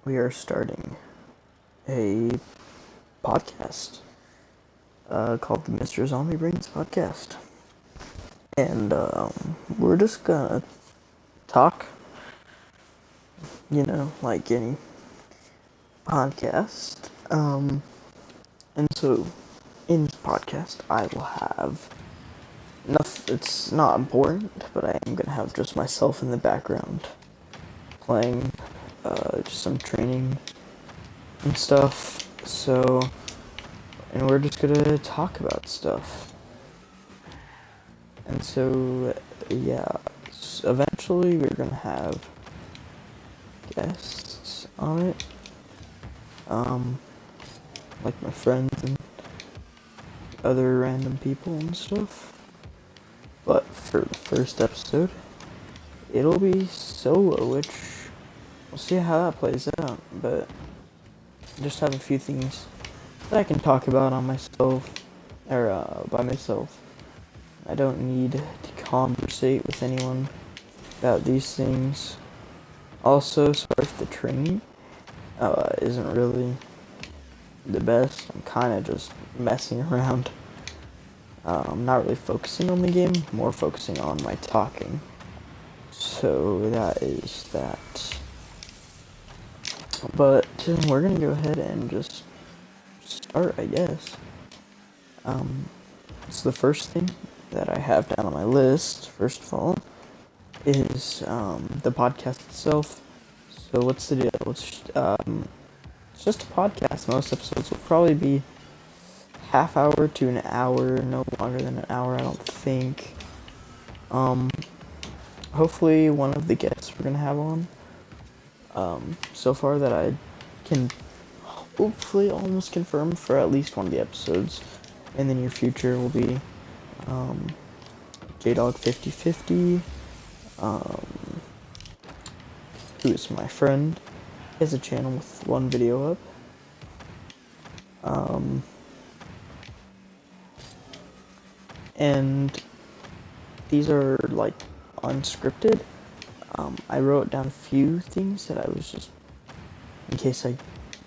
we are starting a podcast called the Mr. Zombie Brains Podcast. And we're just gonna talk, like any podcast. And so in this podcast, I will have nothing, it's not important, but I am gonna have just myself in the background playing just some training and stuff. And we're just gonna talk about stuff. And so, eventually we're gonna have guests on it, like my friends and other random people and stuff. But for the first episode, it'll be solo, which we'll see how that plays out. But I just have a few things that I can talk about on myself, or by myself. I don't need to conversate with anyone about these things. Also, sorry if the training isn't really the best. I'm kind of just messing around. I'm not really focusing on the game, more focusing on my talking. So that is that. But we're gonna go ahead and just start, I guess. So the first thing that I have down on my list, first of all, is the podcast itself. So what's the deal? It's just a podcast. Most episodes will probably be half hour to an hour, no longer than an hour, I don't think. Hopefully one of the guests we're gonna have on, so far that I can hopefully almost confirm for at least one of the episodes in the near future will be JDog5050, who is my friend. He has a channel with one video up. And these are like unscripted. I wrote down a few things that I was just, in case I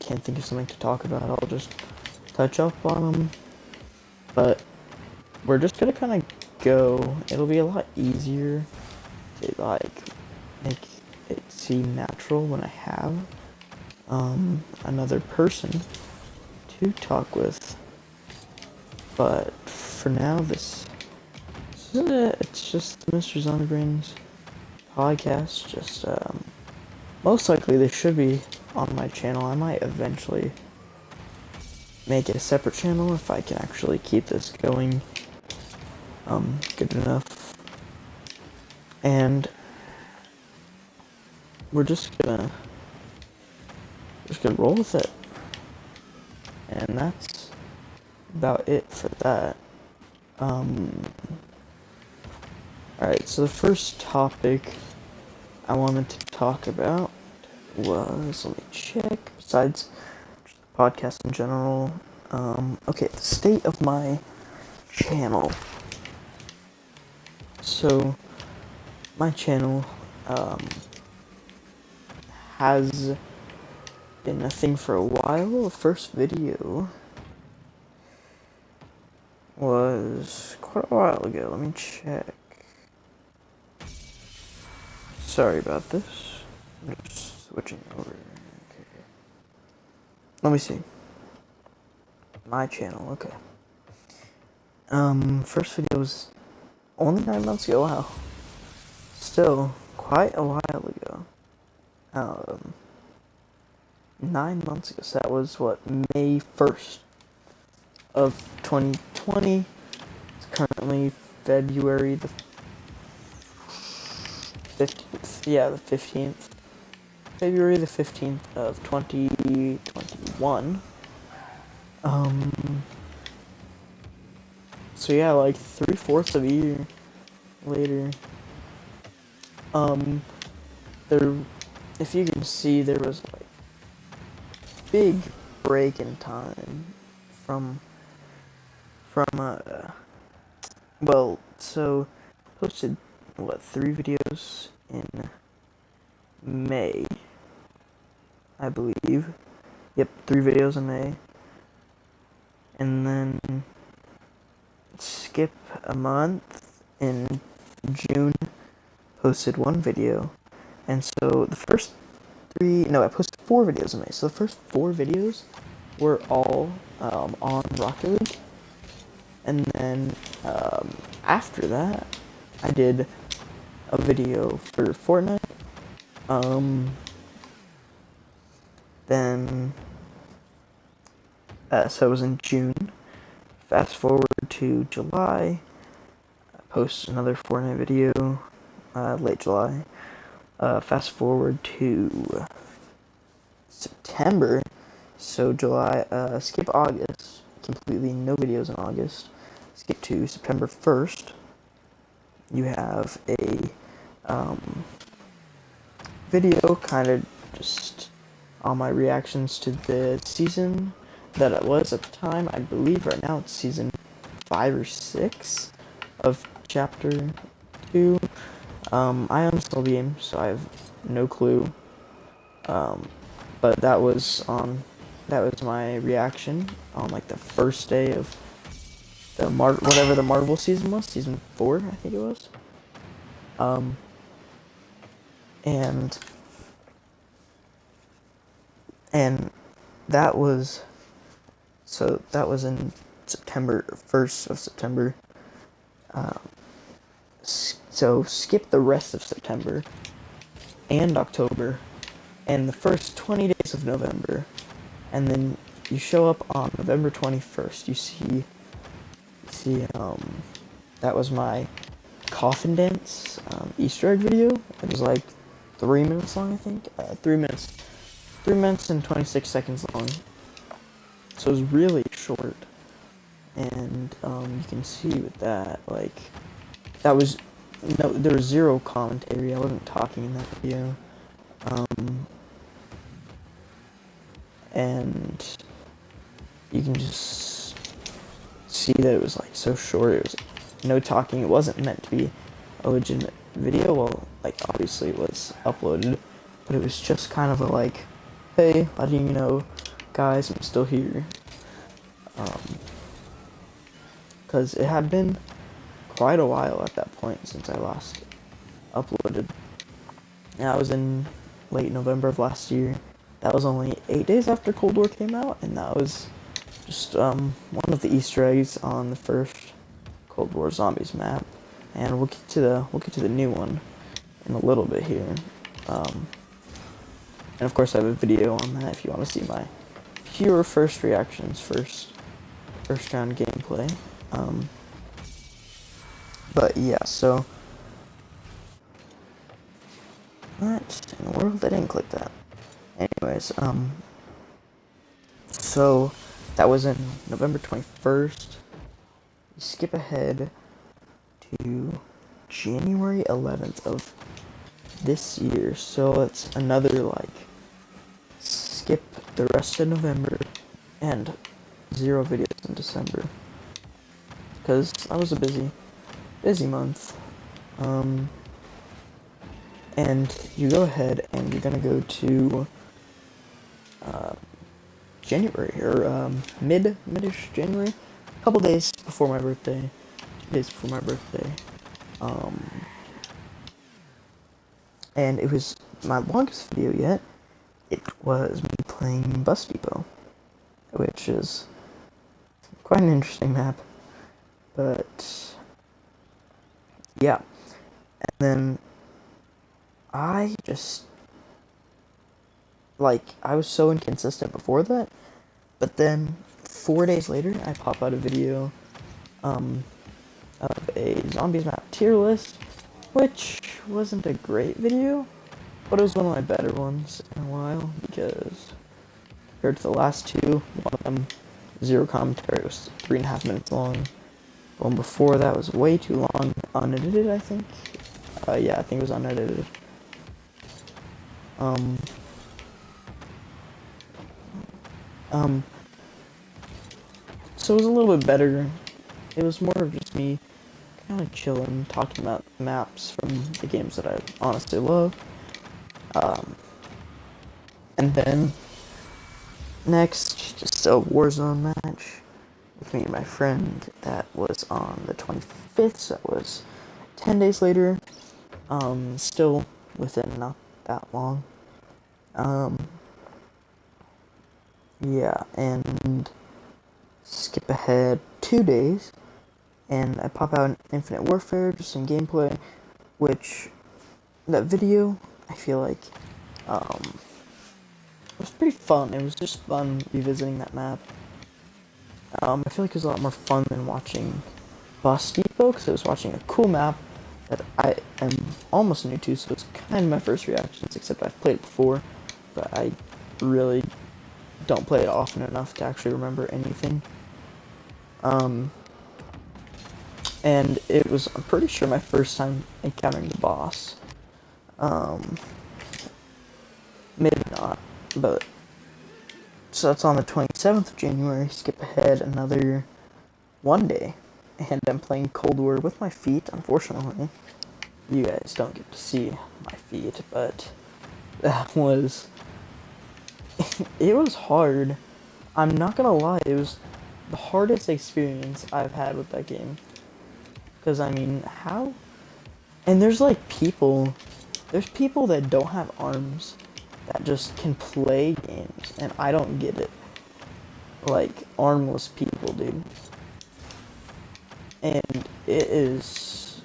can't think of something to talk about, I'll just touch up on them. But we're just gonna kind of go. It'll be a lot easier to like make it seem natural when I have another person to talk with. But for now, this is it. It's just Mr. Zombie Brains podcast. Just most likely they should be on my channel. I might eventually make it a separate channel if I can actually keep this going good enough. And we're just gonna roll with it. And that's about it for that. Alright, so the first topic I wanted to talk about was, let me check, besides just the podcast in general, okay, the state of my channel. So, my channel, has been a thing for a while. The first video was quite a while ago. Let me check. Sorry about this. I'm just switching over. Okay. Let me see. My channel, okay. First video was only 9 months ago. Wow. Still quite a while ago. 9 months ago. So that was what, May 1st of 2020. It's currently February the 15th. Yeah, the 15th. February the 15th of 2021. So yeah, like 3/4 of a year later. There, if you can see, there was like big break in time from so posted 3 videos in May. I I believe. Yep, 3 videos in May. And then skip a month in June, posted 1 video. And so the first 3, no, I posted 4 videos in May. So the first 4 videos were all on Rocket League. And then after that, I did a video for Fortnite. Then, so it was in June. Fast forward to July, I post another Fortnite video, late July. Fast forward to September, so July, skip August, completely no videos in August. Skip to September 1st, you have a video kind of just on my reactions to the season that it was at the time. I believe right now it's season 5 or 6 of chapter 2. I uninstalled the game, so I have no clue. But that was my reaction on like the first day of the whatever the Marvel season was, season 4, I think it was. And that was in September, 1st of September. So skip the rest of September and October and the first 20 days of November, and then you show up on November 21st. You see that was my coffin dance Easter egg video. It was like 3 minutes long, I think. 3 minutes and 26 seconds long. So it was really short. And you can see with that, like, there was 0 commentary. I wasn't talking in that video. And you can just see that it was like so short. It was no talking. It wasn't meant to be a legitimate video. Well, like, obviously it was uploaded, but it was just kind of a like, hey, letting you know, guys, I'm still here. Because it had been quite a while at that point since I last uploaded. And I was in late November of last year. That was only 8 days after Cold War came out, and that was just one of the Easter eggs on the first Cold War Zombies map. And we'll get to the new one in a little bit here. And of course I have a video on that if you want to see my pure first reactions, first round gameplay. But yeah, so what in the world? I didn't click that. Anyways, so that was in November 21st. You skip ahead to January 11th of this year. So it's another like skip the rest of November and 0 videos in December. Because that was a busy month. And you go ahead and you're gonna go to January, or mid-ish January, a couple days before my birthday, 2 days before my birthday. And it was my longest video yet. It was me playing Bus Depot, which is quite an interesting map. But yeah, and then I just, like, I was so inconsistent before that, but then 4 days later, I pop out a video of a zombies map tier list, which wasn't a great video, but it was one of my better ones in a while, because compared to the last 2, one of them, 0 commentary, was 3.5 minutes long. One before that was way too long, unedited, I think. Yeah, I think it was unedited. So it was a little bit better. It was more of just me kind of chilling, talking about maps from the games that I honestly love. And then next, just a Warzone match with me and my friend. That was on the 25th, so that was 10 days later. Still within not that long. Yeah, and skip ahead 2 days, and I pop out Infinite Warfare, just some gameplay, which, that video, I feel like, it was pretty fun. It was just fun revisiting that map. I feel like it was a lot more fun than watching Boss Depot, because I was watching a cool map that I am almost new to, so it's kind of my first reactions, except I've played it before, but I really don't play it often enough to actually remember anything. And it was, I'm pretty sure, my first time encountering the boss. Maybe not, but, so that's on the 27th of January, skip ahead another 1 day, and I'm playing Cold War with my feet, unfortunately. You guys don't get to see my feet, but that was, it was hard. I'm not gonna lie, it was the hardest experience I've had with that game. Because, I mean, how? And there's people that don't have arms that just can play games, and I don't get it. Like, armless people, dude. And it is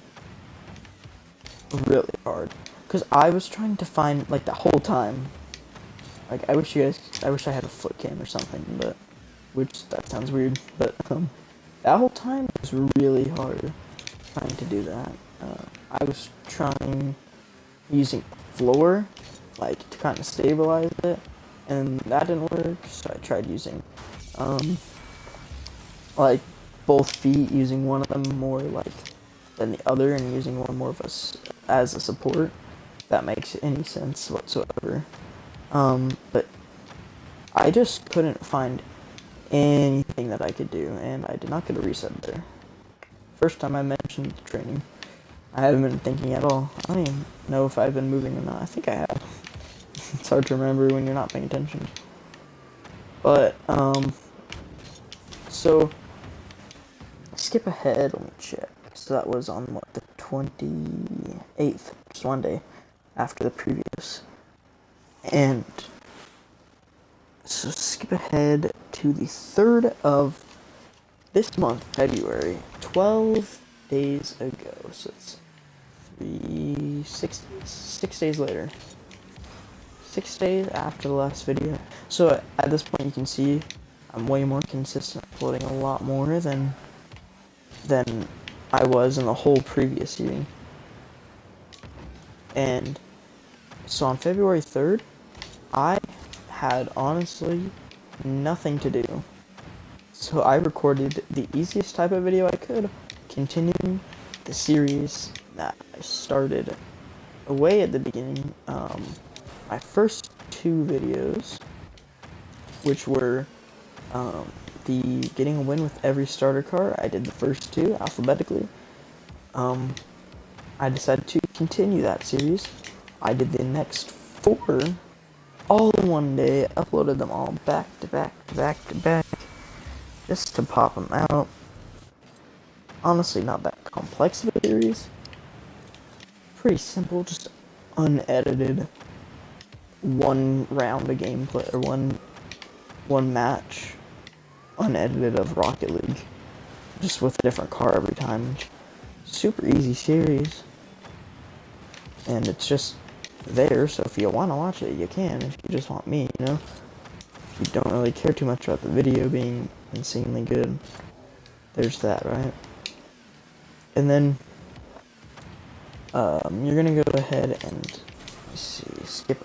really hard. Because I was trying to find, like, the whole time. Like, I wish I had a foot cam or something, but, which, that sounds weird, but, that whole time was really hard trying to do that. I was trying using floor, like, to kind of stabilize it, and that didn't work, so I tried using, like, both feet, using one of them more, like, than the other, and using one more of us as a support, if that makes any sense whatsoever. But I just couldn't find anything that I could do, and I did not get a reset there. First time I mentioned the training. I haven't been thinking at all. I don't even know if I've been moving or not. I think I have. It's hard to remember when you're not paying attention. But, so, skip ahead, let me check. So that was on, what, the 28th, just 1 day after the previous. And, so skip ahead to the 3rd of this month, February, 12 days ago. So it's 6 days later. 6 days after the last video. So at this point you can see I'm way more consistent, uploading a lot more than I was in the whole previous year. And so on February 3rd, I had honestly nothing to do. So I recorded the easiest type of video I could, continuing the series that I started away at the beginning. My first 2 videos, which were the getting a win with every starter car, I did the first 2 alphabetically. I decided to continue that series. I did the next 4 all in 1 day, uploaded them all back to back to back to back, just to pop them out. Honestly, not that complex of a series. Pretty simple, just unedited 1 round of gameplay, or one match, unedited, of Rocket League, just with a different car every time. Super easy series, and it's just there, so if you want to watch it, you can. If you just want me, you know, if you don't really care too much about the video being insanely good, there's that, right? And then you're gonna go ahead and, let's see, skip.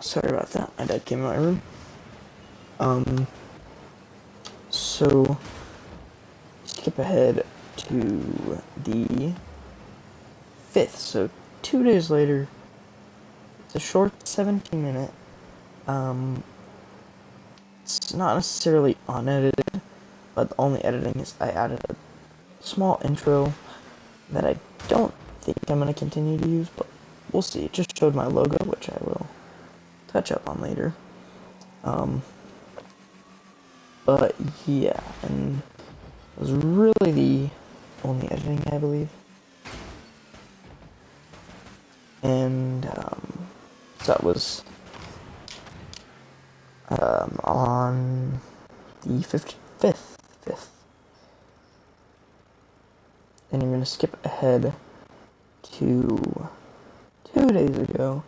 Sorry about that. My dad came in my room. So skip ahead to the 5th, so 2 days later. It's a short 17-minute. It's not necessarily unedited, but the only editing is I added a small intro that I don't think I'm going to continue to use, but we'll see. It just showed my logo, which I will touch up on later. But yeah, and it was really the only editing, I believe. And so that was on the 5th. And you're going to skip ahead to 2 days ago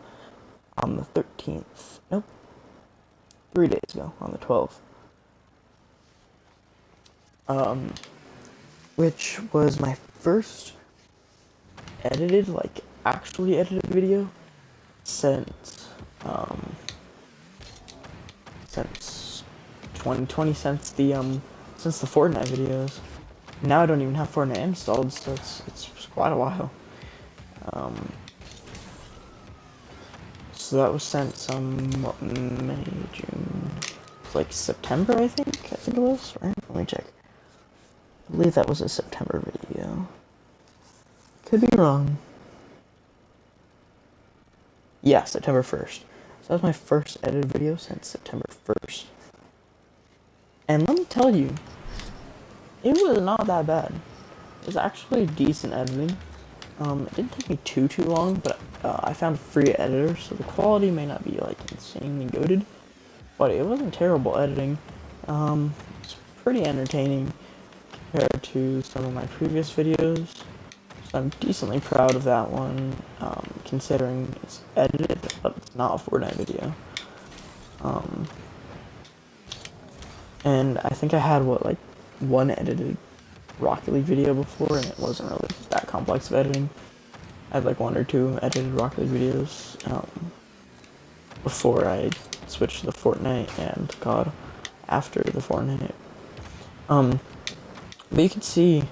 on the 13th. Nope. 3 days ago on the 12th. Which was my first edited, actually edited video since 2020, since the Fortnite videos. Now I don't even have Fortnite installed, so it's quite a while. So that was sent May, June, September, I think it was, right? Let me check. I believe that was a September video. Could be wrong. Yeah, September 1st. So that was my first edited video since September 1st. And let me tell you, it was not that bad. It was actually decent editing. It didn't take me too long, but I found a free editor, so the quality may not be insanely goated, but it wasn't terrible editing. It's pretty entertaining compared to some of my previous videos, so I'm decently proud of that one, considering it's edited, but it's not a Fortnite video. And I think I had one edited Rocket League video before, and it wasn't really that complex of editing. I had 1 or 2 edited Rocket League videos before I switched to the Fortnite and COD after the Fortnite. But you can see,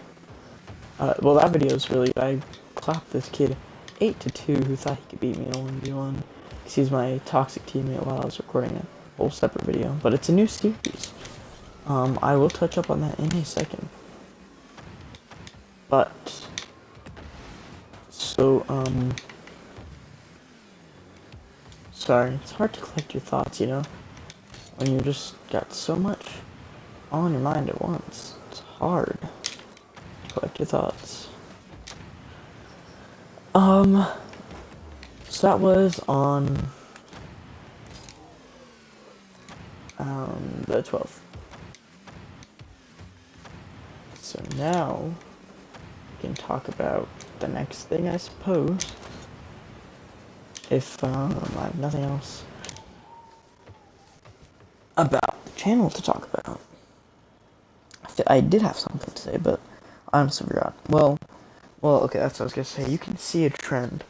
that video is really, I clapped this kid 8-2 who thought he could beat me in a 1v1. Because he's my toxic teammate while I was recording a whole separate video. But it's a new series. I will touch up on that in a second. But, so, sorry, it's hard to collect your thoughts, when you just got so much on your mind at once. It's hard to collect your thoughts. So that was on, the 12th. So now, we can talk about the next thing, I suppose. If, I have nothing else about the channel to talk about. I did have something to say, but I honestly forgot. Well, okay, that's what I was gonna say. You can see a trend,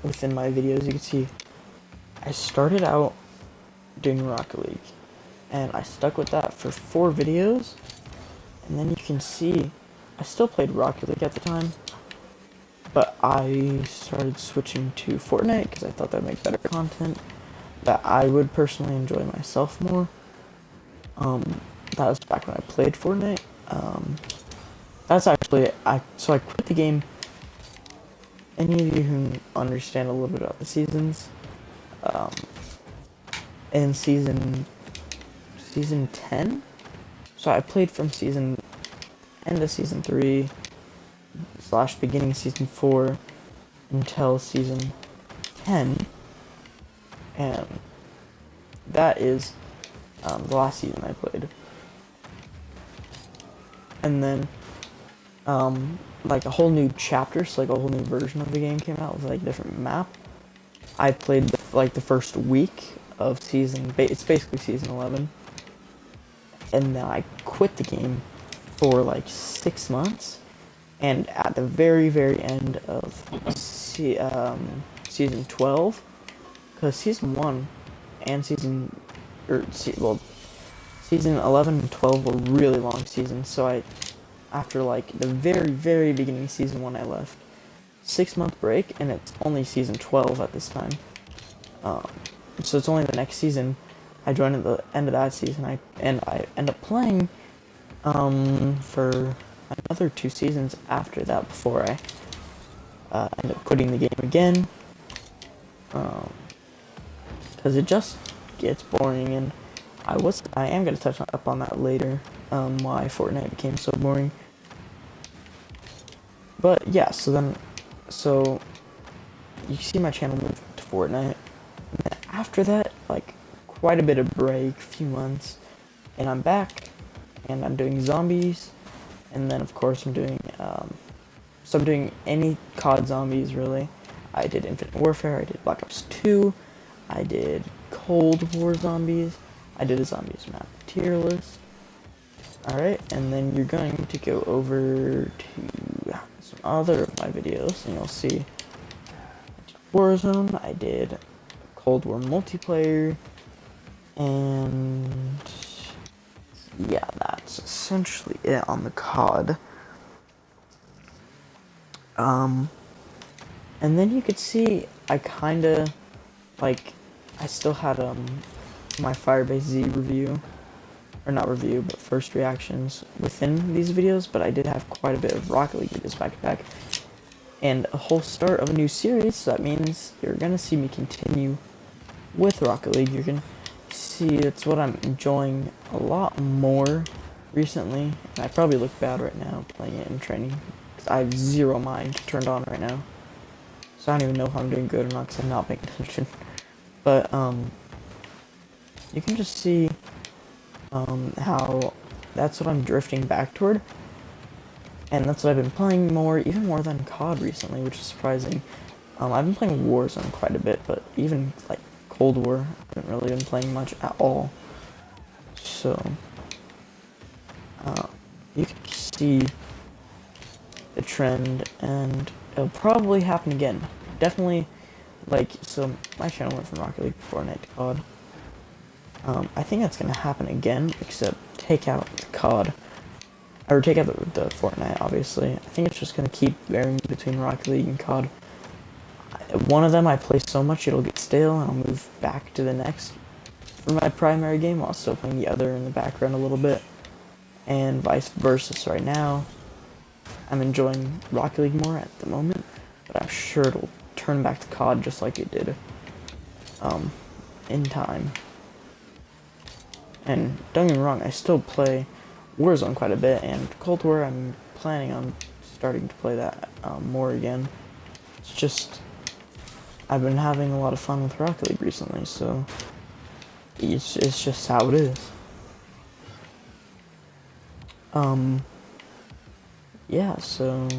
within my videos. You can see, I started out doing Rocket League, and I stuck with that for 4 videos, and then you can see, I still played Rocket League at the time, but I started switching to Fortnite because I thought that'd make better content that I would personally enjoy myself more. That was back when I played Fortnite. That's actually, so I quit the game. Any of you who understand a little bit about the seasons, in season 10, so I played from end of season 3 / beginning season 4 until season 10, and that is the last season I played. And then a whole new chapter, so a whole new version of the game came out with a different map. I played the first week of it's basically season 11, and then I quit the game for 6 months, and at the very end of season 12, because season 1 and season season 11 and 12 were really long seasons, so after like the very, very beginning of season 1 I left. 6-month break, and it's only season 12 at this time. So it's only the next season. I joined at the end of that season, I end up playing for another 2 seasons after that before I end up quitting the game again. Because it just gets boring, and I am going to touch up on that later, why Fortnite became so boring. But yeah, so you see my channel move to Fortnite, and then after that, like, quite a bit of break, a few months, and I'm back, and I'm doing zombies, and then of course I'm doing any COD zombies, really. I did Infinite Warfare, I did Black Ops 2, I did Cold War zombies, I did a zombies map tier list. Alright, and then you're going to go over to some other of my videos, and you'll see I did Warzone, I did Cold War multiplayer, and yeah, that's essentially it on the COD. And then you could see I kinda, like, I still had my Firebase Z review, or not review, but first reactions within these videos, but I did have quite a bit of Rocket League videos back to back, and a whole start of a new series, so that means you're gonna see me continue with Rocket League. You're gonna see it's what I'm enjoying a lot more recently, and I probably look bad right now playing it in training, because I have zero mind turned on right now, so I don't even know if I'm doing good or not, because I'm not paying attention. But you can just see how that's what I'm drifting back toward, and that's what I've been playing more, even more than COD recently, which is surprising. I've been playing Warzone quite a bit, but even like Cold War, I haven't really been playing much at all. So you can see the trend, and it'll probably happen again. Definitely, like, so my channel went from Rocket League to Fortnite to COD. I think that's gonna happen again, except take out the COD, or take out the Fortnite, obviously. I think it's just gonna keep varying between Rocket League and COD. One of them I play so much it'll get stale, and I'll move back to the next for my primary game while still playing the other in the background a little bit, and vice versa. So right now, I'm enjoying Rocket League more at the moment, but I'm sure it'll turn back to COD just like it did in time. And don't get me wrong, I still play Warzone quite a bit, and Cold War I'm planning on starting to play that more again. It's just, I've been having a lot of fun with Rocket League recently, so it's just how it is. Yeah, so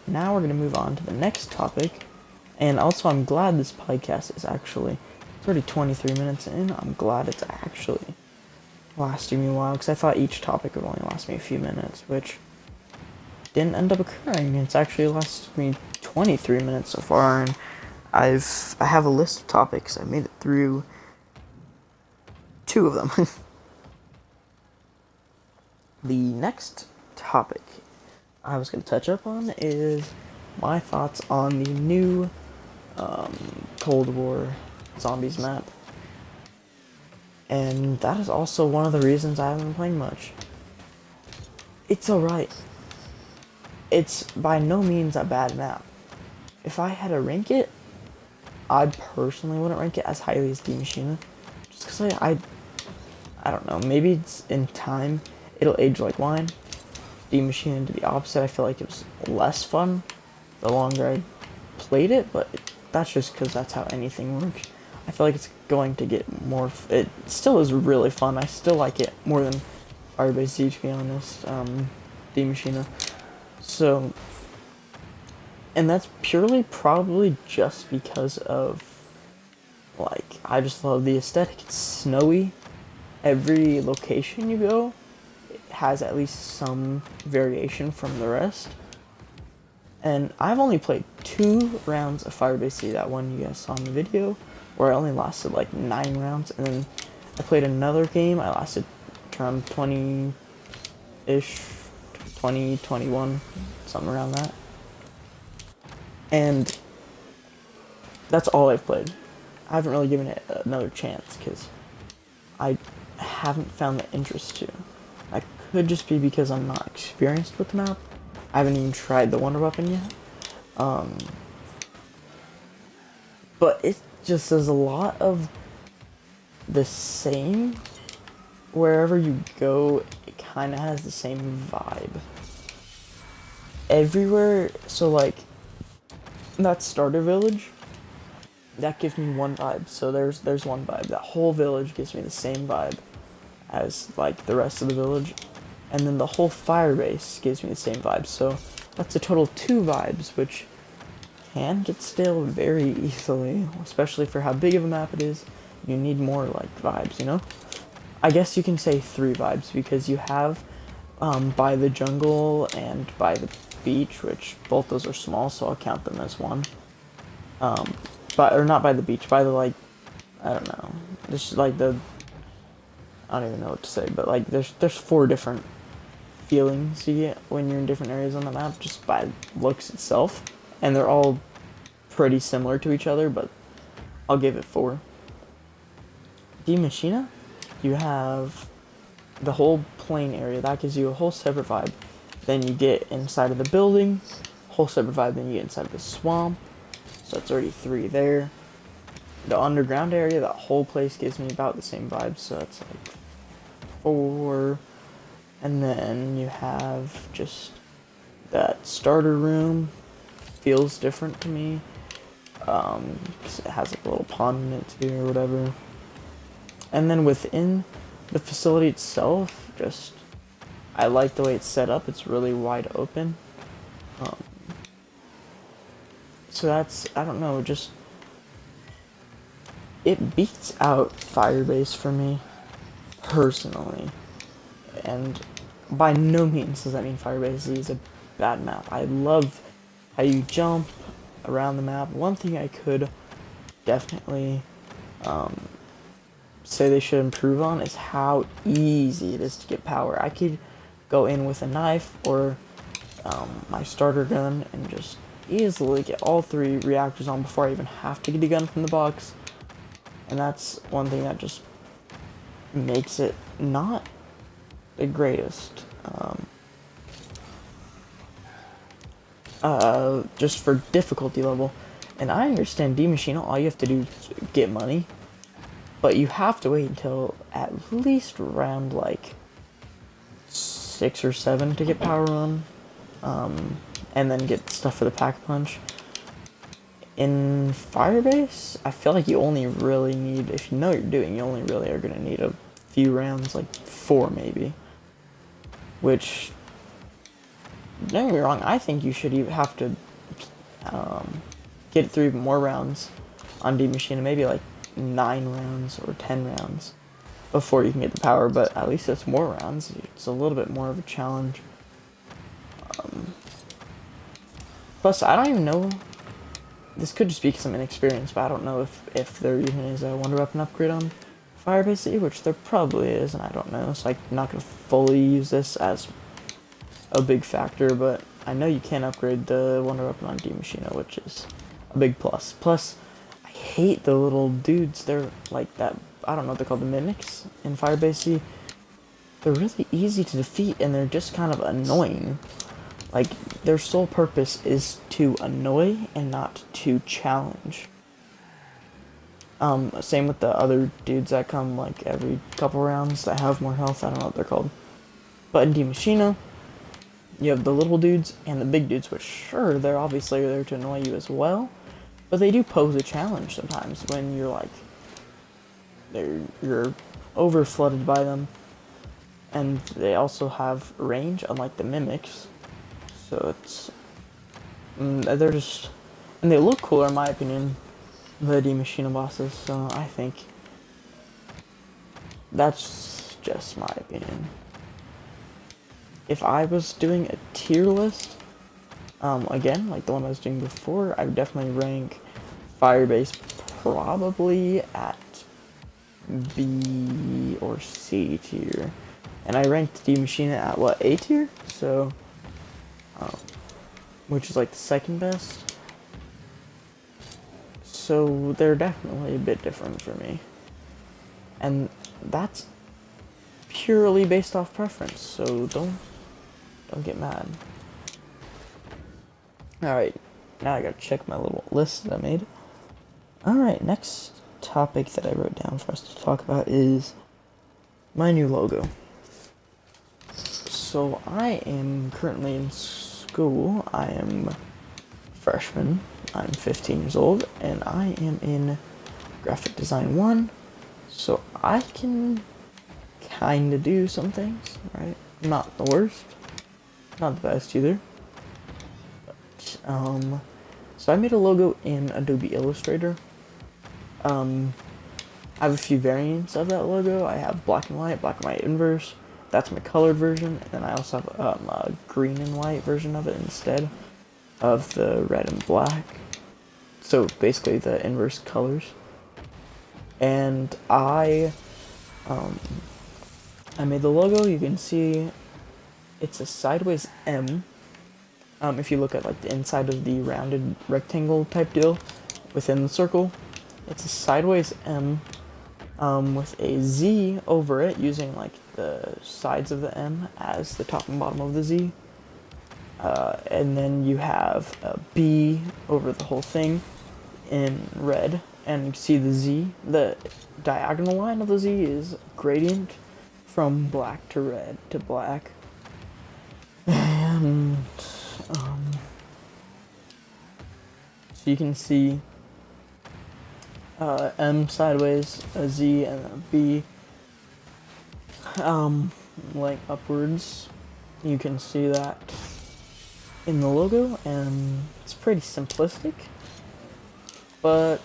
now we're gonna move on to the next topic, and also I'm glad this podcast is actually, it's already 23 minutes in. I'm glad it's actually lasting me a while, because I thought each topic would only last me a few minutes, which didn't end up occurring. It's actually lasted me 23 minutes so far, and I have a list of topics. I made it through 2 of them. The next topic I was going to touch up on is my thoughts on the new Cold War Zombies map. And that is also one of the reasons I haven't been playing much. It's alright. It's by no means a bad map. If I had to rank it, I personally wouldn't rank it as highly as Die Maschine. Just because I don't know, maybe it's in time, it'll age like wine. Die Maschine did the opposite. I feel like it was less fun the longer I played it, but that's just because that's how anything works. I feel like it's going to get more, it still is really fun. I still like it more than Firebase Z, to be honest, Die Maschine. So, and that's purely probably just because of, like, I just love the aesthetic. It's snowy. Every location you go, it has at least some variation from the rest. And I've only played 2 rounds of Firebase Z, that one you guys saw in the video, where I only lasted like 9 rounds, and then I played another game, I lasted around 20-ish, 20, 21, something around that. And that's all I've played. I haven't really given it another chance because I haven't found the interest to. I could just be because I'm not experienced with the map. I haven't even tried the Wonder Weapon yet. But it just is a lot of the same. Wherever you go, it kind of has the same vibe. Everywhere, so like, that starter village, that gives me one vibe. So there's one vibe. That whole village gives me the same vibe as like the rest of the village. And then the whole Firebase gives me the same vibe. So that's a total of 2 vibes, which can get stale very easily, especially for how big of a map it is. You need more like vibes, you know? I guess you can say 3 vibes because you have by the jungle and by the beach, which both those are small, so I'll count them as one. Or not by the beach, by the like, I don't know, just like the, I don't even know what to say, but like there's 4 different feelings you get when you're in different areas on the map just by looks itself, and they're all pretty similar to each other, but I'll give it 4. D Machina, you have the whole plain area, that gives you a whole separate vibe. Then you get inside of the building, whole separate vibe. Then you get inside of the swamp, so that's already 3 there. The underground area, that whole place gives me about the same vibe, so that's like 4. And then you have just that starter room, feels different to me, because it has like a little pond in it too, or whatever. And then within the facility itself, just, I like the way it's set up. It's really wide open. So that's, I don't know, just, it beats out Firebase for me, personally. And by no means does that mean Firebase Z is a bad map. I love how you jump around the map. One thing I could definitely say they should improve on is how easy it is to get power. I could go in with a knife or my starter gun and just easily get all 3 reactors on before I even have to get a gun from the box. And that's one thing that just makes it not the greatest. Just for difficulty level. And I understand D Machine, all you have to do is get money. But you have to wait until at least round like 6 or 7 to get power on. And then get stuff for the pack punch. In Firebase, I feel like you only really need, if you know what you're doing, you only really are going to need a few rounds, like 4 maybe. Which, don't get me wrong, I think you should have to get through even more rounds on D Machine, maybe like 9 rounds or 10 rounds before you can get the power, but at least it's more rounds. It's a little bit more of a challenge. Plus, I don't even know, this could just be because I'm inexperienced, but I don't know if there even is a Wonder Weapon upgrade on Firebase Z, which there probably is, and I don't know, so I'm not going to fully use this as a big factor, but I know you can upgrade the Wonder Weapon on D Machina, which is a big plus. Plus, I hate the little dudes, they're like that, I don't know what they're called, the mimics in Firebase Z. They're really easy to defeat, and they're just kind of annoying. Like, their sole purpose is to annoy and not to challenge. Same with the other dudes that come, like, every couple rounds that have more health. I don't know what they're called. But in D Machina, you have the little dudes and the big dudes, which, sure, they're obviously there to annoy you as well. But they do pose a challenge sometimes when you're, like, you're over-flooded by them. And they also have range, unlike the mimics. So it's, they're just, and they look cooler in my opinion, the D Machina bosses, so I think that's just my opinion. If I was doing a tier list, again, like the one I was doing before, I would definitely rank Firebase probably at B or C tier. and I ranked the machine at what, A tier? So, which is like the second best. So they're definitely a bit different for me, and that's purely based off preference. So don't get mad. All right, now I gotta check my little list that I made. All right, next topic that I wrote down for us to talk about is my new logo. So I am currently in school. I am a freshman. I'm 15 years old, and I am in graphic design 1. So I can kind of do some things, right? Not the worst, not the best either. But, so I made a logo in Adobe Illustrator. I have a few variants of that logo. I have black and white inverse. That's my colored version, and then I also have a green and white version of it instead of the red and black. So basically the inverse colors. And I made the logo. You can see it's a sideways M. If you look at like the inside of the rounded rectangle type deal within the circle, it's a sideways M with a Z over it, using like the sides of the M as the top and bottom of the Z. And then you have a B over the whole thing in red, and you can see the Z, the diagonal line of the Z is gradient from black to red to black. And so you can see M sideways, a Z, and a B like upwards. You can see that in the logo, and it's pretty simplistic. But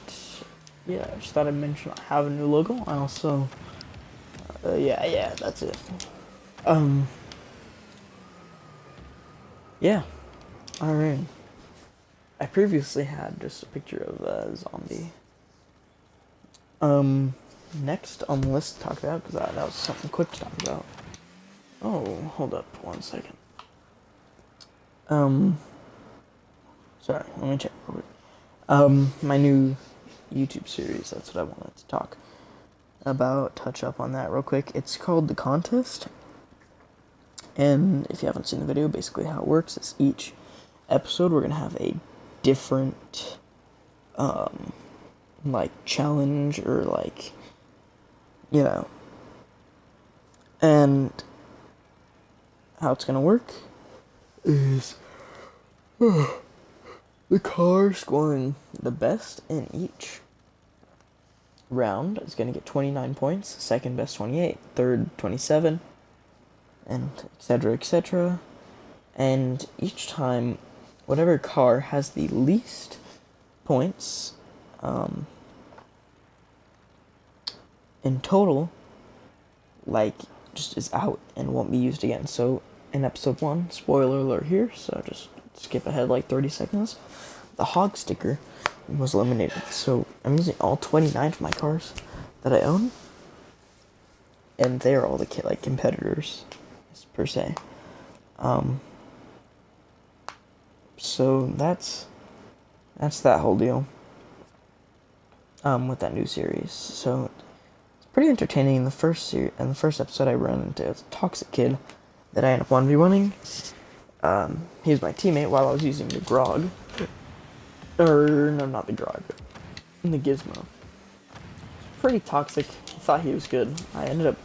yeah, I just thought I'd mention I have a new logo. I also, yeah, that's it. Yeah, alright. I previously had just a picture of a zombie. Next on the list to talk about, because that was something quick to talk about. Oh, hold up 1 second. Sorry, let me check real quick. My new YouTube series, that's what I wanted to talk about, touch up on that real quick. It's called The Contest. And if you haven't seen the video, basically how it works is each episode we're going to have a different, like, challenge or, like, you know. And how it's going to work is the car scoring the best in each round is going to get 29 points, second best 28, third 27, and etc, etc. And each time, whatever car has the least points in total, like, just is out and won't be used again. So in episode 1, spoiler alert here, so just skip ahead like 30 seconds, the hog sticker was eliminated. So I'm using all 29 of my cars that I own, and they're all the like competitors per se. So that's that whole deal with that new series. So it's pretty entertaining. In the first episode, I run into a toxic kid that I end up 1v1ing. He was my teammate while I was using the grog. Or, no, not the grog, the gizmo. Pretty toxic. He thought he was good. I ended up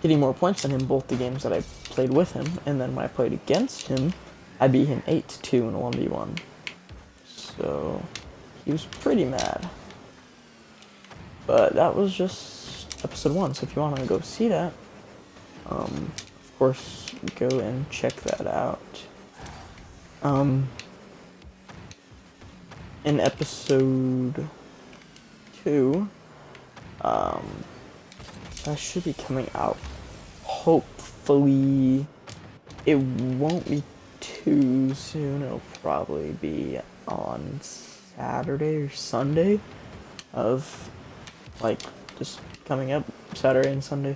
getting more points than him both the games that I played with him, and then when I played against him, I beat him 8-2 in a 1v1. So, he was pretty mad. But that was just episode 1, so if you want to go see that, of course, go and check that out. In episode 2, that should be coming out. Hopefully, it won't be too soon. It'll probably be on Saturday or Sunday of, like, just coming up, Saturday and Sunday.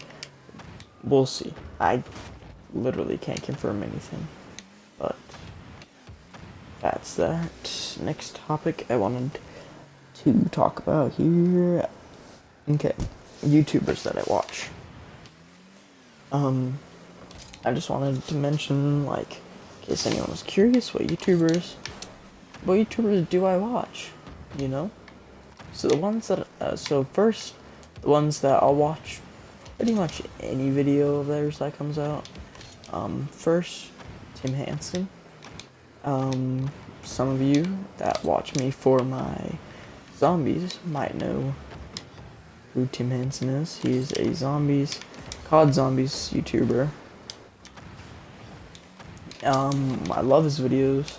We'll see. I literally can't confirm anything, but that's that. Next topic I wanted to talk about here. Okay, YouTubers that I watch. I just wanted to mention, like, in case anyone was curious, what YouTubers do I watch? You know? So the ones that, first, the ones that I'll watch pretty much any video of theirs that comes out. First, Tim Hansen. Some of you that watch me for my zombies might know who Tim Hansen is. He's a COD Zombies YouTuber. I love his videos.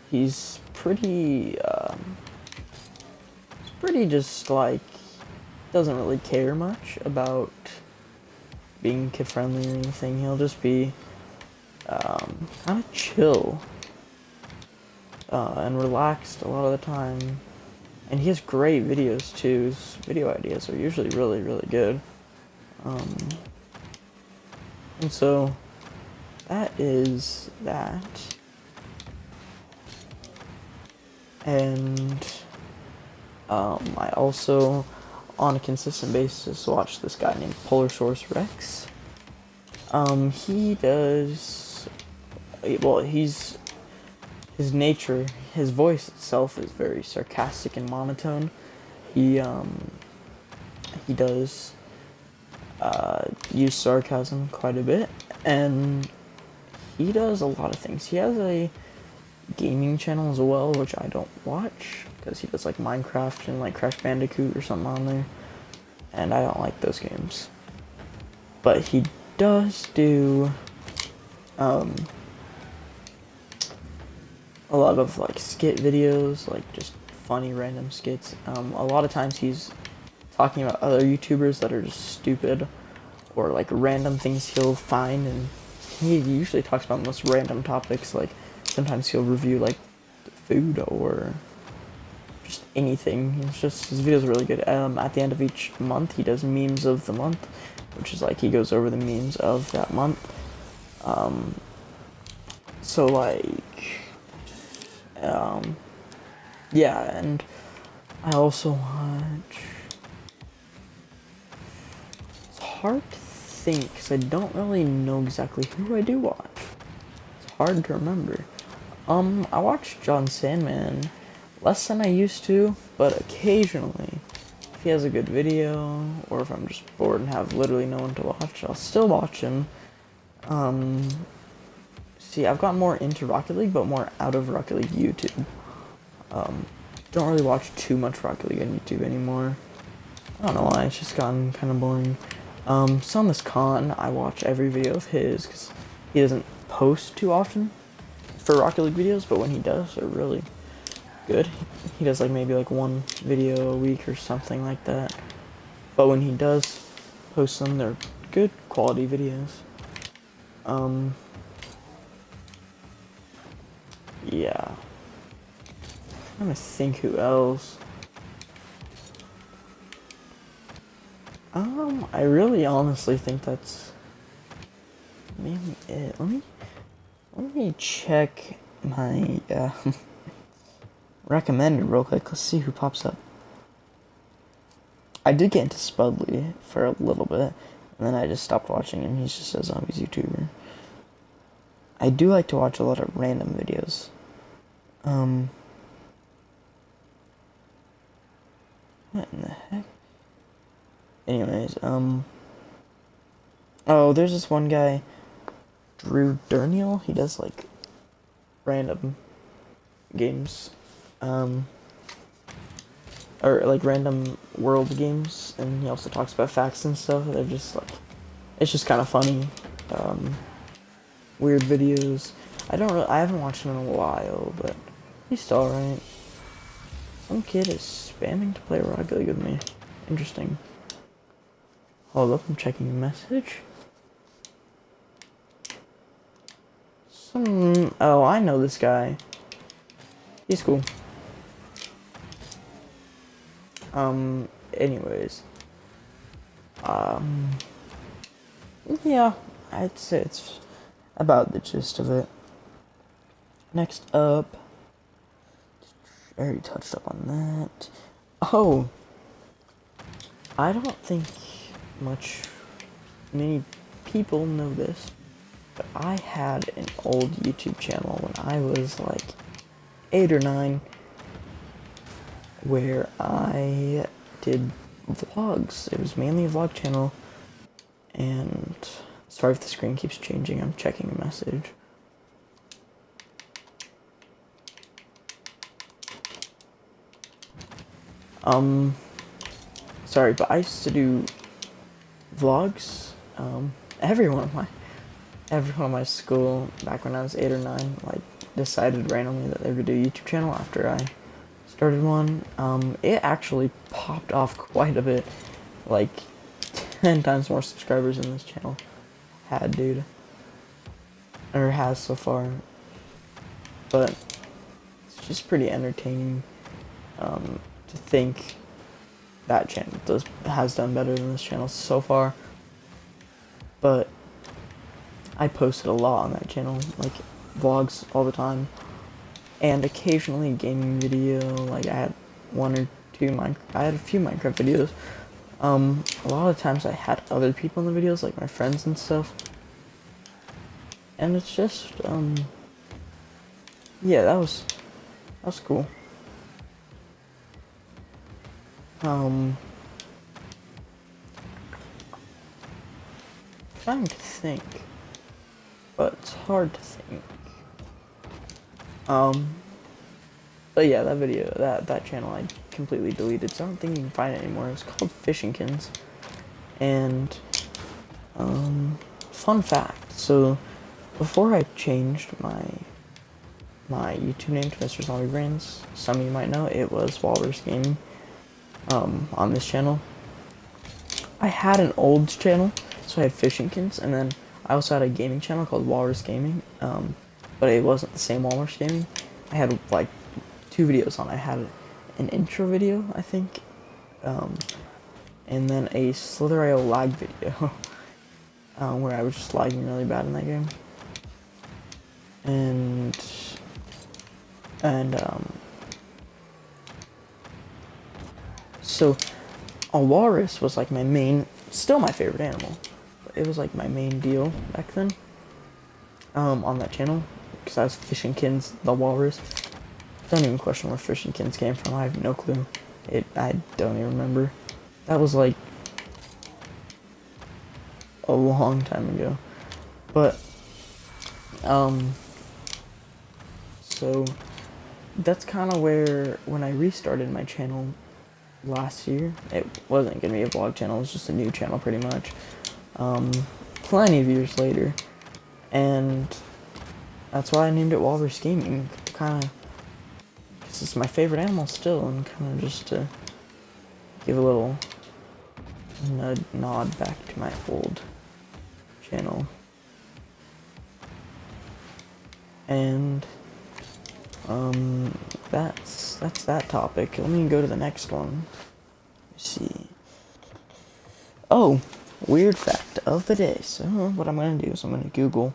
He's pretty just like, doesn't really care much about being kid friendly or anything. He'll just be kind of chill and relaxed a lot of the time. And he has great videos too. His video ideas are usually really, really good. And so that is that. And I also, on a consistent basis, watch this guy named Polar Source Rex. He does, well, his nature, his voice itself is very sarcastic and monotone. He does use sarcasm quite a bit, and he does a lot of things. He has a gaming channel as well, which I don't watch, because he does like Minecraft and like Crash Bandicoot or something on there, and I don't like those games. But he does do a lot of like skit videos, like just funny random skits. A lot of times he's talking about other YouTubers that are just stupid, or like random things he'll find, and he usually talks about the most random topics. Like sometimes he'll review like food or just anything. It's just, his videos are really good. At the end of each month he does memes of the month, which is like he goes over the memes of that month. So like yeah, and I also watch, it's hard to think because I don't really know exactly who I do watch. It's hard to remember. I watch John Sandman less than I used to, but occasionally, if he has a good video, or if I'm just bored and have literally no one to watch, I'll still watch him. See, I've gotten more into Rocket League, but more out of Rocket League YouTube. Don't really watch too much Rocket League on YouTube anymore. I don't know why, it's just gotten kind of boring. This Khan, I watch every video of his, because he doesn't post too often for Rocket League videos, but when he does, they're really good. He does like maybe like one video a week or something like that. But when he does post them, they're good quality videos. Yeah. I'm trying to think who else. I really honestly think that's mainly it. Let me check my recommended real quick. Let's see who pops up. I did get into Spudley for a little bit, and then I just stopped watching him. He's just a zombies YouTuber. I do like to watch a lot of random videos. What in the heck? Anyways, oh, there's this one guy, Drew Derniel. He does like random games, or like random world games, and he also talks about facts and stuff. They're just like, it's just kind of funny. Weird videos. I haven't watched him in a while, but he's still alright. Some kid is spamming to play Rocket League with me. Interesting. Hold up, I'm checking a message. Oh, I know this guy. He's cool. Anyways. Yeah, I'd say it's about the gist of it. Next up, I already touched up on that. Oh, I don't think many people know this, but I had an old YouTube channel when I was like 8 or 9, where I did vlogs. It was mainly a vlog channel, and sorry if the screen keeps changing, I'm checking a message. Sorry, but I used to do vlogs, every one of my school, back when I was 8 or 9, like, decided randomly that they would do a YouTube channel after I started one. It actually popped off quite a bit, like 10 times more subscribers than this channel had, dude, or has so far. But it's just pretty entertaining to think that channel has done better than this channel so far. But I posted a lot on that channel, like vlogs all the time, and occasionally gaming video. Like I had I had a few Minecraft videos. A lot of times I had other people in the videos, like my friends and stuff. And it's just, yeah, that was cool. Trying to think, but it's hard to think. But yeah, that video, that channel I completely deleted, so I don't think you can find it anymore. It was called Fishinkinz. And, fun fact, so before I changed my YouTube name to Mr. Zombie Brains, some of you might know, it was Walrus Gaming, on this channel. I had an old channel, so I had Fishinkinz, and then I also had a gaming channel called Walrus Gaming, but it wasn't the same Walrus Gaming. I had, like, 2 videos on it. I had an intro video, I think, and then a Slither.io lag video, where I was just lagging really bad in that game. And so a walrus was like still my favorite animal, but it was like my main deal back then, on that channel, because I was Fishinkinz the walrus. Don't even question where Fishinkinz came from, I have no clue. I don't even remember. That was like a long time ago. But, so that's kind of where, when I restarted my channel last year, it wasn't going to be a vlog channel, it was just a new channel pretty much, plenty of years later, and that's why I named it Walrus Gaming, kind of, because it's my favorite animal still, and kind of just to give a little nod back to my old channel. And that's that topic. Let me go to the next one. Let's see. Oh, weird fact of the day. So what I'm gonna do is I'm gonna Google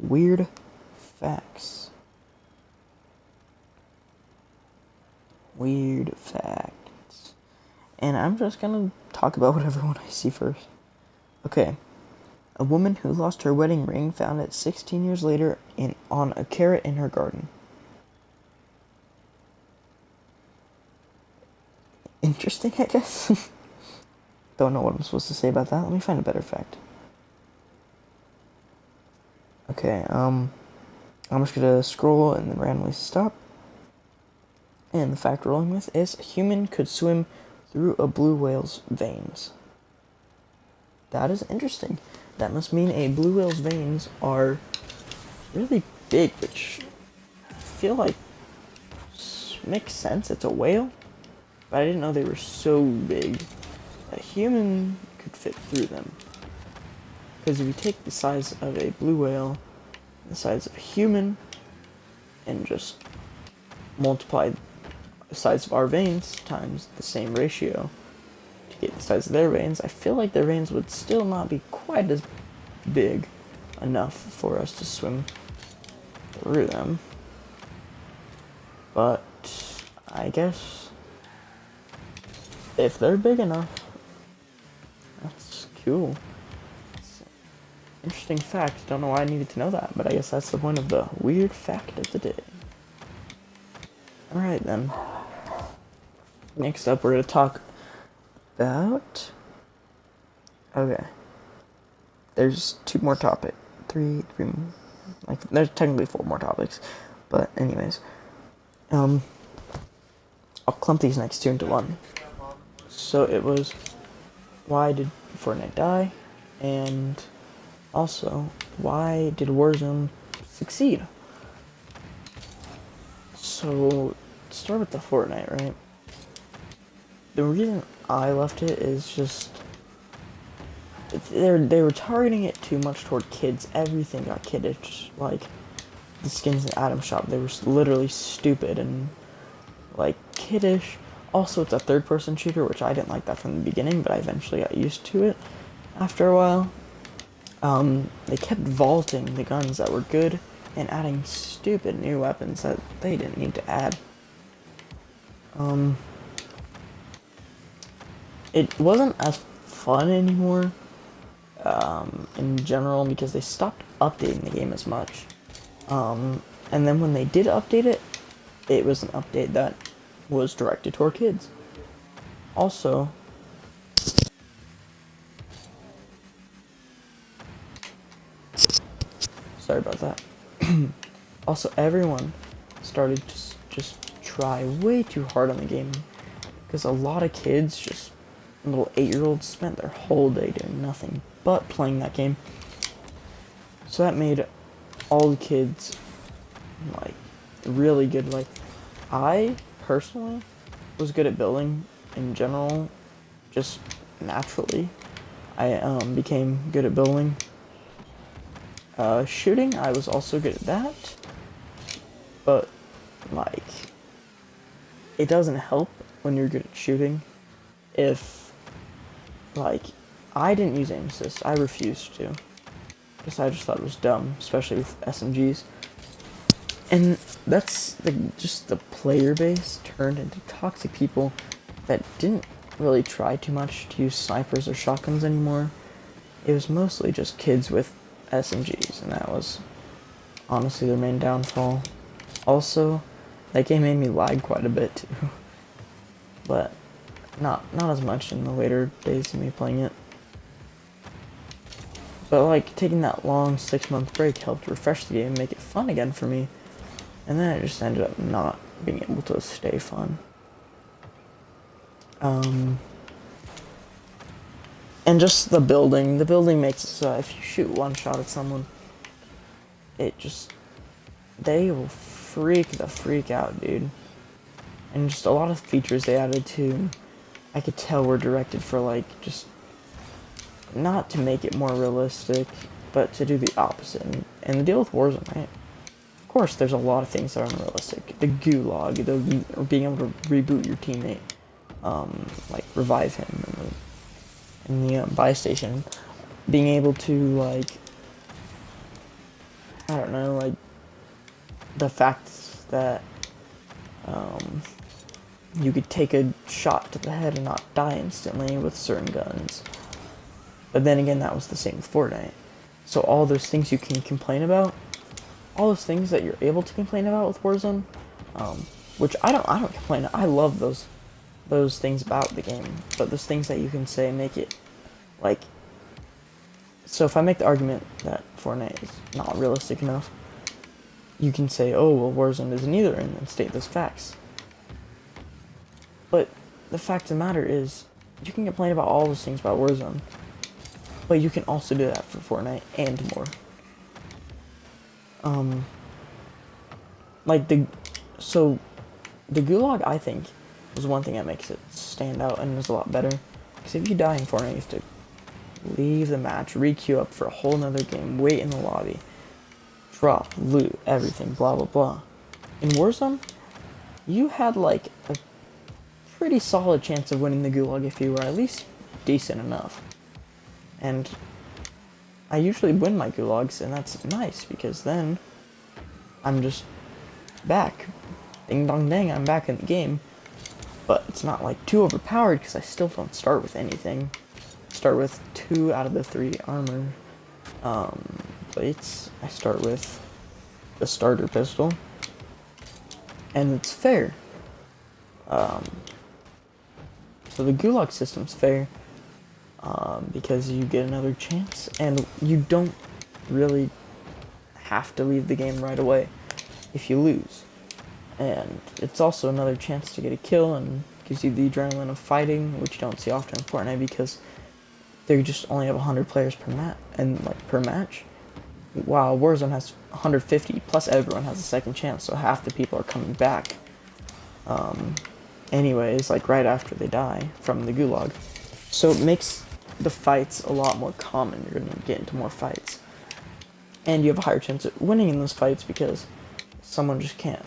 weird facts. Weird facts. And I'm just gonna talk about whatever one I see first. Okay. A woman who lost her wedding ring found it 16 years later on a carrot in her garden. Interesting, I guess. Don't know what I'm supposed to say about that. Let me find a better fact. Okay, I'm just gonna scroll and then randomly stop. And the fact we're rolling with is a human could swim through a blue whale's veins. That is interesting. That must mean a blue whale's veins are really big, which I feel like makes sense. It's a whale, but I didn't know they were so big. A human could fit through them. Because if you take the size of a blue whale, the size of a human, and just multiply the size of our veins times the same ratio to get the size of their veins, I feel like their veins would still not be quite as big enough for us to swim through them. But I guess if they're big enough, that's cool. It's an interesting fact. Don't know why I needed to know that, but I guess that's the point of the weird fact of the day. Alright then. Next up, we're going to talk about... Okay. There's two more topics. Three, like, there's technically four more topics. But anyways. I'll clump these next two into one. So it was, why did Fortnite die? And also, why did Warzone succeed? So, start with the Fortnite, right? The reason I left it is just they were targeting it too much toward kids. Everything got kiddish, like the skins in Adam Shop. They were literally stupid and like kiddish. Also, it's a third-person shooter, which I didn't like that from the beginning, but I eventually got used to it after a while. They kept vaulting the guns that were good and adding stupid new weapons that they didn't need to add. It wasn't as fun anymore, in general, because they stopped updating the game as much. And then when they did update it, it was an update that was directed toward kids. Also, sorry about that. Also, everyone started to just try way too hard on the game, because a lot of kids, just little 8-year-olds, spent their whole day doing nothing but playing that game. So that made all the kids like really good. Like, I personally was good at building in general, just naturally. I became good at building. Shooting, I was also good at that, but like, it doesn't help when you're good at shooting if, like, I didn't use aim assist. I refused to, because I just thought it was dumb, especially with SMGs. And that's just the player base turned into toxic people that didn't really try too much to use snipers or shotguns anymore. It was mostly just kids with SMGs, and that was honestly their main downfall. Also, that game made me lag quite a bit too, but not as much in the later days of me playing it. But like, taking that long 6-month break helped refresh the game and make it fun again for me, and then it just ended up not being able to stay fun. And just the building makes it so if you shoot one shot at someone, they will freak the freak out, dude. And just a lot of features they added too, I could tell were directed for, like, just not to make it more realistic, but to do the opposite. And the deal with Warzone, right? Of course, there's a lot of things that are unrealistic. The gulag, or being able to reboot your teammate, like revive him in the buy station, being able to, like, I don't know, like, the fact that you could take a shot to the head and not die instantly with certain guns. But then again, that was the same with Fortnite. So all those things you can complain about, all those things that you're able to complain about with Warzone, which I don't complain. I love those things about the game, but those things that you can say make it, like, so if I make the argument that Fortnite is not realistic enough, you can say, oh, well, Warzone isn't either, and then state those facts. But the fact of the matter is, you can complain about all those things about Warzone, but you can also do that for Fortnite and more. So the gulag, I think, was one thing that makes it stand out and is a lot better. Because if you die in Fortnite, you have to leave the match, re-queue up for a whole nother game, wait in the lobby, drop, loot, everything, blah blah blah. In Warzone, you had like a pretty solid chance of winning the gulag if you were at least decent enough. And I usually win my gulags, and that's nice, because then I'm just back. Ding dong dang, I'm back in the game. But it's not like too overpowered, because I still don't start with anything. I start with 2 out of the 3 armor plates. I start with the starter pistol, and it's fair. So the gulag system's fair, because you get another chance, and you don't really have to leave the game right away if you lose. And it's also another chance to get a kill, and gives you the adrenaline of fighting, which you don't see often in Fortnite, because they just only have 100 players per match. While Warzone has 150, plus everyone has a second chance, so half the people are coming back. Anyways, like right after they die from the gulag. So it makes the fights a lot more common. You're gonna get into more fights. And you have a higher chance of winning in those fights, because someone just can't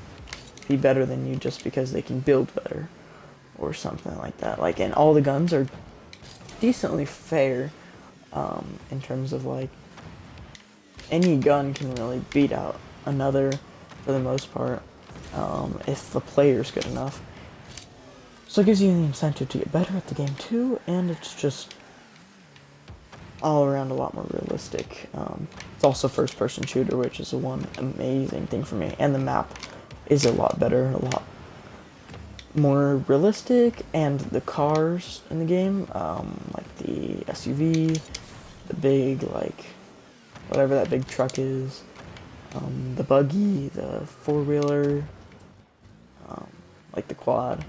be better than you just because they can build better or something like that. Like, and all the guns are decently fair, in terms of like, any gun can really beat out another for the most part, if the player's good enough. So it gives you the incentive to get better at the game too, and it's just all around a lot more realistic. It's also first-person shooter, which is the one amazing thing for me, and the map is a lot better, a lot more realistic, and the cars in the game, like the SUV, the big, like, whatever that big truck is, the buggy, the four-wheeler, like the quad,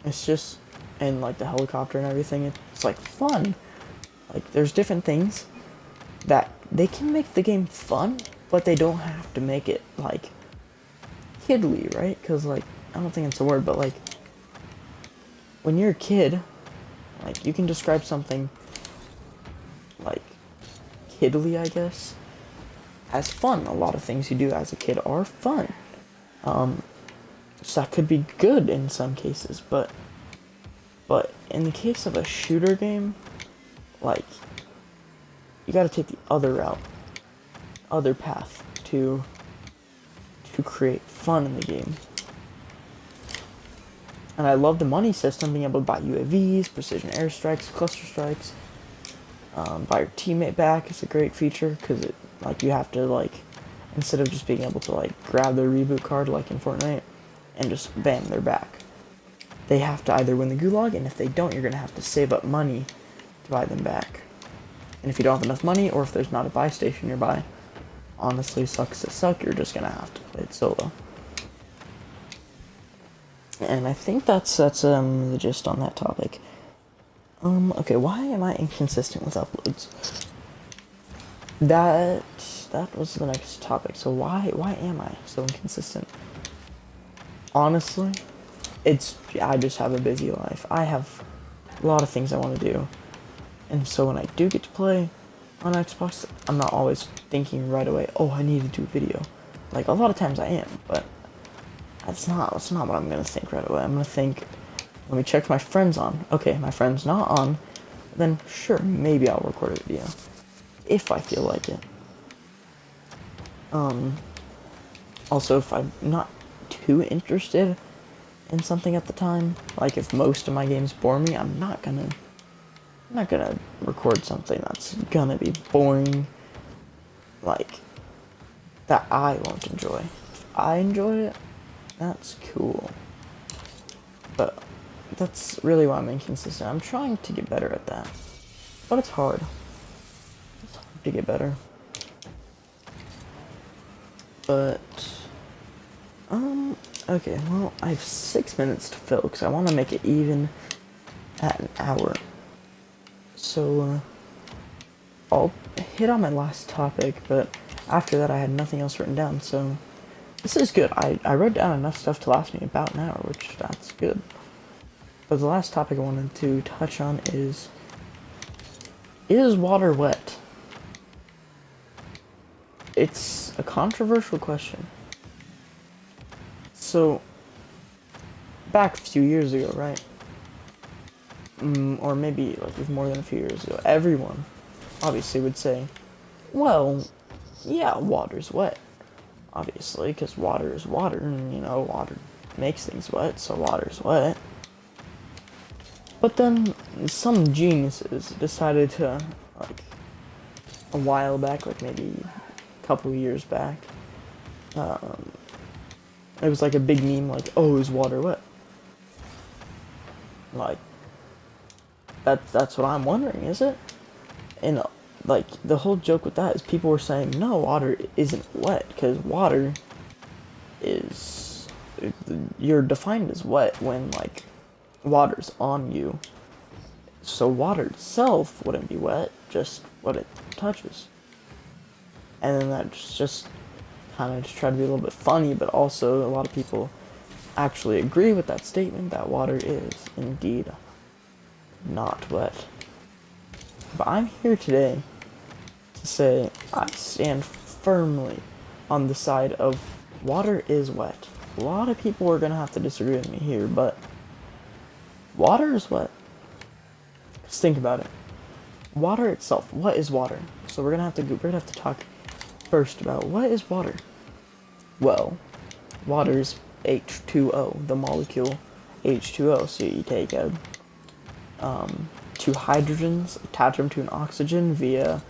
it's just, and like the helicopter and everything, it's like fun. Like, there's different things that they can make the game fun, but they don't have to make it like kiddly, right? Because, like, I don't think it's a word, but like, when you're a kid, like, you can describe something like kiddly, I guess, as fun. A lot of things you do as a kid are fun. So that could be good in some cases, but in the case of a shooter game, like, you gotta take the other route, other path to create fun in the game. And I love the money system, being able to buy UAVs, precision airstrikes, cluster strikes, buy your teammate back is a great feature, because it, like, you have to, like, instead of just being able to, like, grab their reboot card like in Fortnite and just bam, they're back. They have to either win the gulag, and if they don't, you're gonna have to save up money to buy them back. And if you don't have enough money, or if there's not a buy station nearby, honestly, sucks to suck, you're just gonna have to play it solo. And I think that's the gist on that topic. Okay, why am I inconsistent with uploads? That was the next topic. So why am I so inconsistent? Honestly, I just have a busy life. I have a lot of things I want to do. And so when I do get to play on Xbox, I'm not always thinking right away, oh, I need to do a video. Like, a lot of times I am, but that's not what I'm going to think right away. I'm going to think, let me check if my friend's on. Okay, my friend's not on, then sure, maybe I'll record a video, if I feel like it. Also, if I'm not too interested in something at the time, like if most of my games bore me, I'm not gonna record something that's gonna be boring, like, that I won't enjoy. If I enjoy it, that's cool. But that's really why I'm inconsistent. I'm trying to get better at that, but it's hard. It's hard to get better. But okay, well, I have 6 minutes to fill, because I want to make it even at an hour. So, I'll hit on my last topic, but after that I had nothing else written down, so this is good. I wrote down enough stuff to last me about an hour, which that's good. But the last topic I wanted to touch on is water wet? It's a controversial question. So, back a few years ago, right? or maybe like with more than a few years ago, everyone obviously would say, well, yeah, water's wet, obviously, because water is water, and, water makes things wet, so water's wet. But then some geniuses decided to, like, a while back, like maybe a couple years back, it was like a big meme, like, oh, is water wet? Like, that's what I'm wondering, is it? And, like, the whole joke with that is people were saying, no, water isn't wet, because water is, you're defined as wet when, like, water's on you. So water itself wouldn't be wet, just what it touches. And then that's just kind of just try to be a little bit funny, but also a lot of people actually agree with that statement that water is indeed not wet. But I'm here today to say I stand firmly on the side of water is wet. A lot of people are going to have to disagree with me here, but water is wet. Just think about it. Water itself, what is water? So we're gonna have to talk first about what is water. Well, water is H2O, the molecule H2O. So you take two hydrogens, attach them to an oxygen via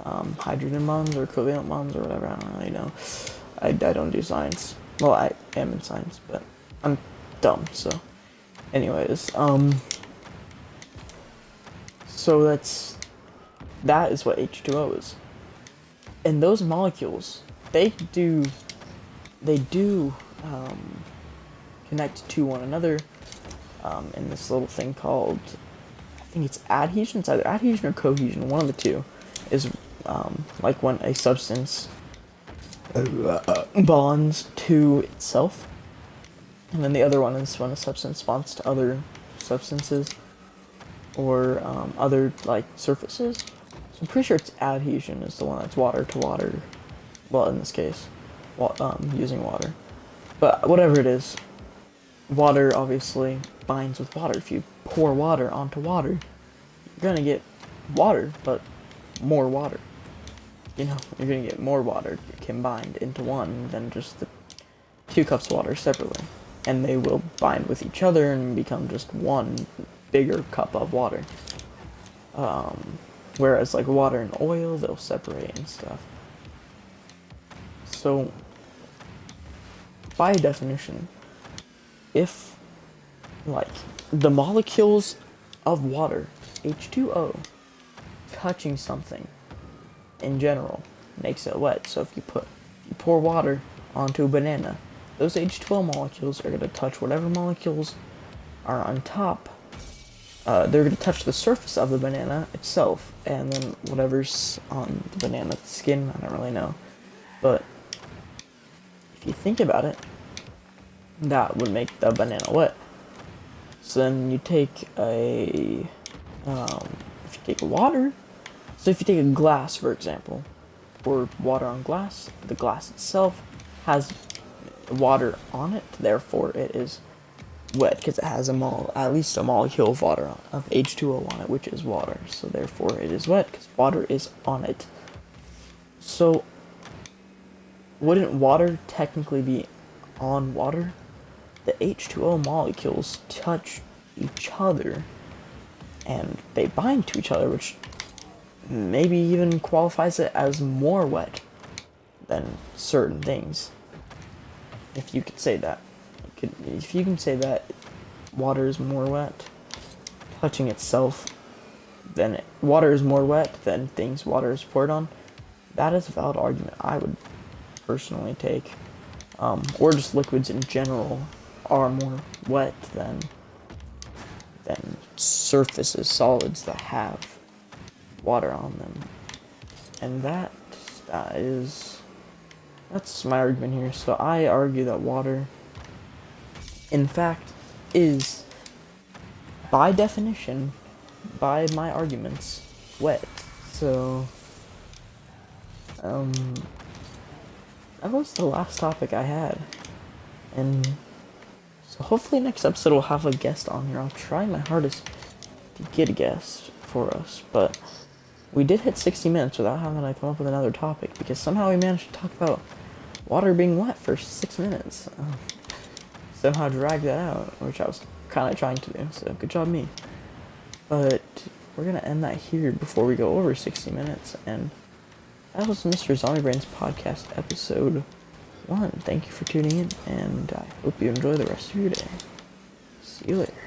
hydrogen bonds or covalent bonds or whatever. I don't really know. I don't do science. Well, I am in science, but I'm dumb. So, anyways, so that is what H2O is. And those molecules, they do connect to one another in this little thing called, I think it's adhesion. It's either adhesion or cohesion. One of the two is like when a substance bonds to itself, and then the other one is when a substance bonds to other substances or other like surfaces. So I'm pretty sure it's adhesion is the one that's water to water. Well, in this case, using water. But whatever it is, water obviously binds with water. If you pour water onto water, you're gonna get water, but more water. You're gonna get more water combined into one than just the 2 cups of water separately. And they will bind with each other and become just one bigger cup of water. Whereas like water and oil, they'll separate and stuff. So, by definition, if like the molecules of water, H2O, touching something in general makes it wet. So if you pour water onto a banana, those H2O molecules are going to touch whatever molecules are on top. They're going to touch the surface of the banana itself, and then whatever's on the banana skin, I don't really know. But if you think about it, that would make the banana wet. So then you take if you take water, so if you take a glass, for example, pour water on glass, the glass itself has water on it, therefore it is wet because it has at least a molecule of water of H2O on it, which is water. So therefore it is wet because water is on it. So wouldn't water technically be on water? The H2O molecules touch each other and they bind to each other, which maybe even qualifies it as more wet than certain things. If you could say that. If you can say that water is more wet, touching itself, then water is more wet than things water is poured on, that is a valid argument I would personally take. Or just liquids in general are more wet than surfaces, solids that have water on them. And that's my argument here. So I argue that water, in fact, is, by definition, by my arguments, wet. So, that was the last topic I had. And so hopefully next episode we'll have a guest on here. I'll try my hardest to get a guest for us, but we did hit 60 minutes without having to come up with another topic, because somehow we managed to talk about water being wet for 6 minutes. Somehow drag that out, which I was kind of trying to do, so good job me. But we're going to end that here before we go over 60 minutes, and that was Mr. Zombie Brain's podcast episode 1. Thank you for tuning in, and I hope you enjoy the rest of your day. See you later.